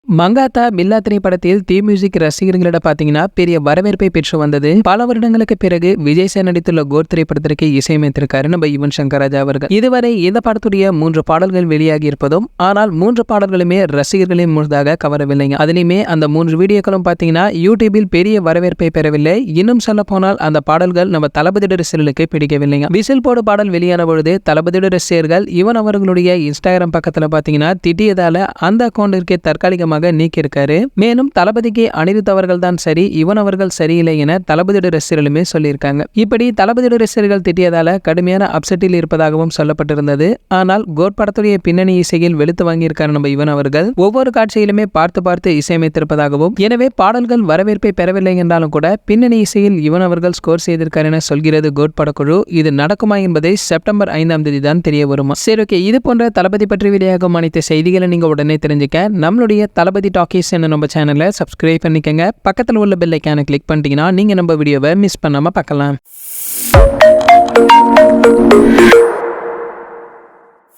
மங்காத்தா பில்லா திரைப்படத்தில் தீ மியூசிக் ரசிகர்களிட பாத்தீங்கன்னா பெரிய வரவேற்பை பெற்று வந்தது. பல வருடங்களுக்கு பிறகு விஜய் சார் நடித்துள்ள கோட் திரைப்படத்திற்கு இசையமைத்திருக்காரு நம்ம யுவன் சங்கர் ராஜா அவர்கள். இதுவரை இந்த படத்துடைய 3 பாடல்கள் வெளியாகி இருப்பதும், ஆனால் 3 பாடல்களுமே ரசிகர்களின் முழுதாக கவரவில்லைங்க. அதுலயுமே அந்த 3 வீடியோக்களும் பாத்தீங்கன்னா யூடியூபில் பெரிய வரவேற்பை பெறவில்லை. இன்னும் சொல்ல போனால் அந்த பாடல்கள் நம்ம தளபதியோட ரசிகர்களுக்கு பிடிக்கவில்லைங்க. விசில் போடு பாடல் வெளியான பொழுது தளபதியோட ரசிகர்கள் யுவன் அவர்களுடைய இன்ஸ்டாகிராம் பக்கத்துல பாத்தீங்கன்னா திட்டியதால அந்த அக்கௌண்டிற்கு தற்காலிகமாக நீக்கியிருக்காரு. மேலும் தளபதிக்கு அனிருத் அவர்கள் தான் சரி, யுவன் அவர்கள் சரியில்லை என தளபதியோட ரசிகர்களுமே சொல்லியிருக்காங்க. இப்படி தளபதியோட ரசிகர்கள் திட்டியதால கடுமையான அப்செட்டில் இருப்பதாகவும் சொல்லப்பட்டிருந்தது. ஆனால் கோட் படத்துடைய பின்னணி இசையில் வெளுத்து வாங்கியிருக்காரு நம்ம யுவன் அவர்கள். ஒவ்வொரு காட்சியிலுமே பார்த்து இசையமைத்திருப்பதாகவும், எனவே பாடல்கள் வரவேற்பை பெறவில்லை என்றாலும் கூட பின்னணி இசையில் யுவன் அவர்கள் ஸ்கோர் செய்திருக்கார் என சொல்கிறது கோட் படக்குழு. இது நடக்குமா என்பதை செப்டம்பர் 5ஆம் தேதி தான் தெரிய வருமா. சரி, ஓகே. இது போன்ற தளபதி பற்றி வெளியாகும் அனைத்து செய்திகளை நீங்க உடனே தெரிஞ்சுக்க நம்மளுடைய தளபதி டாக்கீஸ் என்ன நம்ம சேனலை சப்ஸ்கிரைப் பண்ணிக்கங்க. பக்கத்தில் உள்ள பெல் ஐகானை கிளிக் பண்ணிட்டீங்கன்னா நீங்க நம்ம வீடியோவை மிஸ் பண்ணாம பார்க்கலாம்.